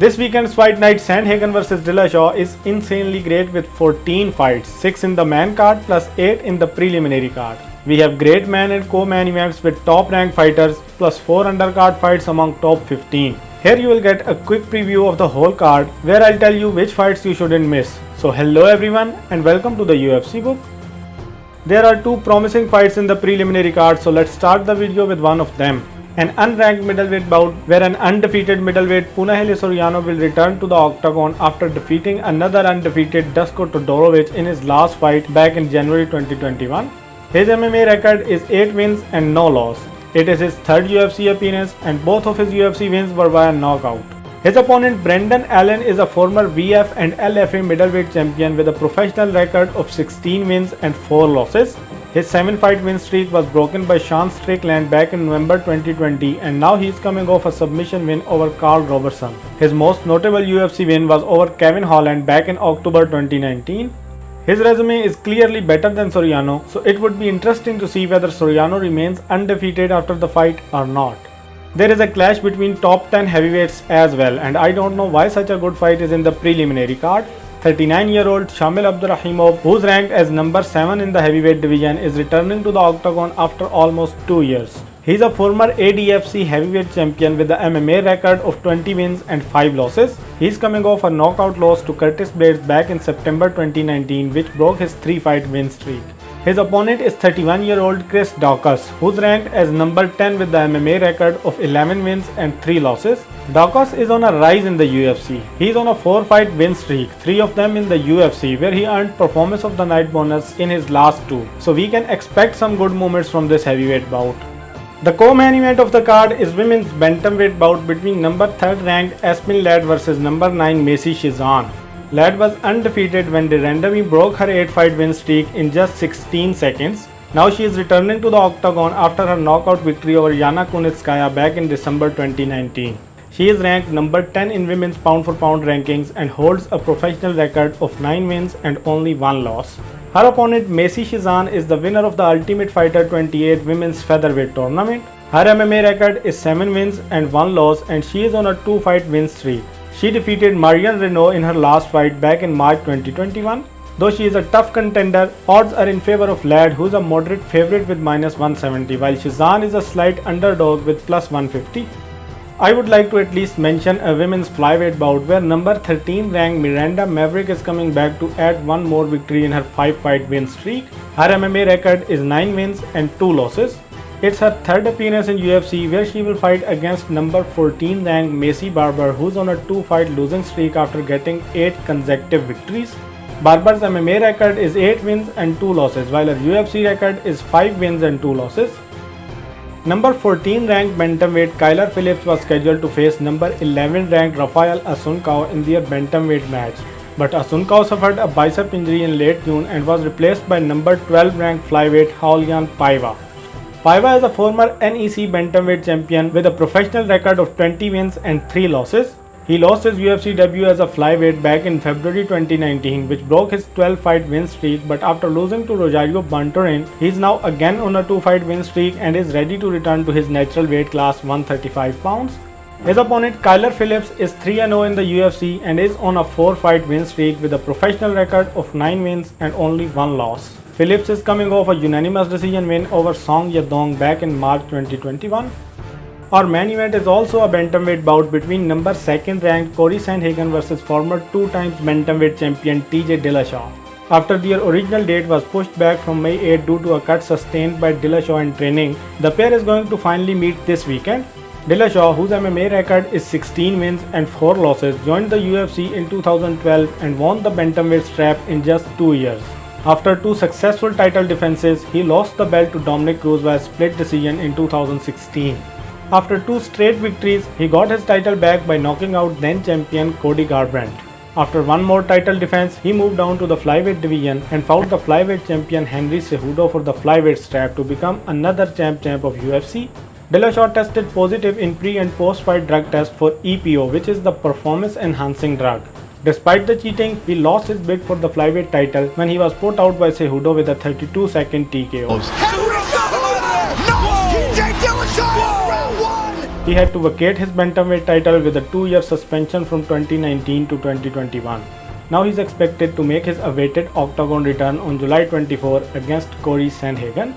This weekend's fight night, Sandhagen vs Dillashaw, is insanely great with 14 fights, 6 in the main card plus 8 in the preliminary card. We have great main and co-main events with top ranked fighters plus 4 undercard fights among top 15. Here you will get a quick preview of the whole card where I'll tell you which fights you shouldn't miss. So hello everyone and welcome to the UFC book. There are 2 promising fights in the preliminary card, so let's start the video with one of them. An unranked middleweight bout where an undefeated middleweight Punahele Soriano will return to the octagon after defeating another undefeated Dusko Todorovic in his last fight back in January 2021. His MMA record is 8 wins and no loss. It is his 3rd UFC appearance and both of his UFC wins were via knockout. His opponent Brendan Allen is a former VF and LFA middleweight champion with a professional record of 16 wins and 4 losses. His 7-fight win streak was broken by Sean Strickland back in November 2020 and now he is coming off a submission win over Carl Robertson. His most notable UFC win was over Kevin Holland back in October 2019. His resume is clearly better than Soriano, so it would be interesting to see whether Soriano remains undefeated after the fight or not. There is a clash between top 10 heavyweights as well, and I don't know why such a good fight is in the preliminary card. 39-year-old Shamil Abdulrahimov, who's ranked as number 7 in the heavyweight division, is returning to the octagon after almost 2 years. He's a former ADFC heavyweight champion with the MMA record of 20 wins and 5 losses. He's coming off a knockout loss to Curtis Blades back in September 2019, which broke his 3-fight win streak. His opponent is 31-year-old Chris Daukaus, who's ranked as number 10 with the MMA record of 11 wins and 3 losses. Daukaus is on a rise in the UFC. He's on a 4-fight win streak, 3 of them in the UFC, where he earned Performance of the Night bonus in his last 2. So we can expect some good moments from this heavyweight bout. The co-main event of the card is women's bantamweight bout between number 3rd ranked Aspen Ladd vs number 9 Macy Chiasson. Ladd was undefeated when Miranda broke her 8-fight win streak in just 16 seconds. Now she is returning to the octagon after her knockout victory over Yana Kunitskaya back in December 2019. She is ranked number 10 in women's pound-for-pound rankings and holds a professional record of 9 wins and only 1 loss. Her opponent Macy Chiasson is the winner of the Ultimate Fighter 28 women's featherweight tournament. Her MMA record is 7 wins and 1 loss and she is on a 2-fight win streak. She defeated Marion Renault in her last fight back in March 2021. Though she is a tough contender, odds are in favor of Ladd, who is a moderate favorite with -170, while Chiasson is a slight underdog with +150. I would like to at least mention a women's flyweight bout where number 13 ranked Miranda Maverick is coming back to add one more victory in her 5-fight win streak. Her MMA record is 9 wins and 2 losses. It's her 3rd appearance in UFC where she will fight against number 14 ranked Macy Barber, who's on a 2-fight losing streak after getting 8 consecutive victories. Barber's MMA record is 8 wins and 2 losses, while her UFC record is 5 wins and 2 losses. Number 14 ranked bantamweight Kyler Phillips was scheduled to face number 11 ranked Rafael Asuncao in their bantamweight match, but Asuncao suffered a bicep injury in late June and was replaced by number 12 ranked flyweight Raulian Paiva. Paiva is a former NEC bantamweight champion with a professional record of 20 wins and 3 losses. He lost his UFC debut as a flyweight back in February 2019, which broke his 12-fight win streak, but after losing to Rogerio Bontorin, he is now again on a 2-fight win streak and is ready to return to his natural weight class 135 pounds. His opponent Kyler Phillips is 3-0 in the UFC and is on a 4-fight win streak with a professional record of 9 wins and only 1 loss. Phillips is coming off a unanimous decision win over Song Yadong back in March 2021. Our main event is also a bantamweight bout between number 2nd ranked Cory Sandhagen vs former 2-time bantamweight champion TJ Dillashaw. After their original date was pushed back from May 8 due to a cut sustained by Dillashaw in training, the pair is going to finally meet this weekend. Dillashaw, whose MMA record is 16 wins and 4 losses, joined the UFC in 2012 and won the bantamweight strap in just 2 years. After 2 successful title defenses, he lost the belt to Dominic Cruz via split decision in 2016. After 2 straight victories, he got his title back by knocking out then champion Cody Garbrandt. After 1 more title defense, he moved down to the flyweight division and fought the flyweight champion Henry Cejudo for the flyweight strap to become another champ of UFC. Dillashaw tested positive in pre and post-fight drug test for EPO, which is the performance enhancing drug. Despite the cheating, he lost his bid for the flyweight title when he was put out by Cejudo with a 32-second TKO. TJ Dillashaw, round 1! he had to vacate his bantamweight title with a 2-year suspension from 2019 to 2021. Now he's expected to make his awaited octagon return on July 24 against Cory Sandhagen.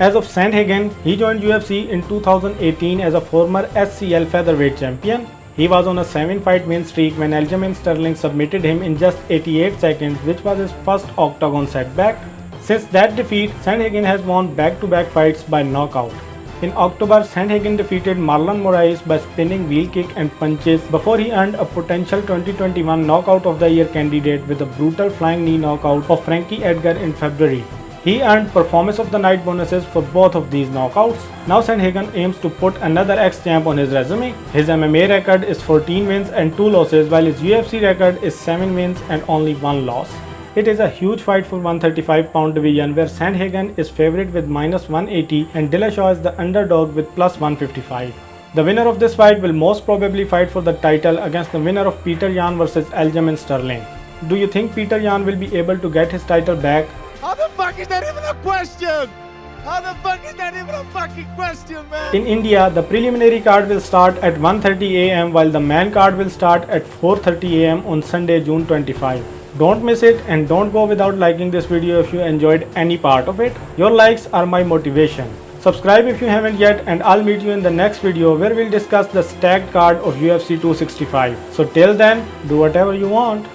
As of Sandhagen, he joined UFC in 2018 as a former SCL featherweight champion. He was on a 7-fight win streak when Aljamain Sterling submitted him in just 88 seconds, which was his first octagon setback. Since that defeat, Sandhagen has won back-to-back fights by knockout. In October, Sandhagen defeated Marlon Moraes by spinning wheel kick and punches before he earned a potential 2021 Knockout of the Year candidate with a brutal flying knee knockout of Frankie Edgar in February. He earned Performance of the Night bonuses for both of these knockouts. Now Sandhagen aims to put another ex-champ on his resume. His MMA record is 14 wins and 2 losses, while his UFC record is 7 wins and only 1 loss. It is a huge fight for 135-pound division where Sandhagen is favourite with -180 and Dillashaw is the underdog with +155. The winner of this fight will most probably fight for the title against the winner of Petr Yan vs Aljamain Sterling. Do you think Petr Yan will be able to get his title back? How the fuck is that even a question? How the fuck is that even a fucking question, man? In India, the preliminary card will start at 1:30 am while the main card will start at 4:30 am on Sunday, June 25. Don't miss it and don't go without liking this video if you enjoyed any part of it. Your likes are my motivation. Subscribe if you haven't yet and I'll meet you in the next video where we'll discuss the stacked card of UFC 265. So till then, do whatever you want.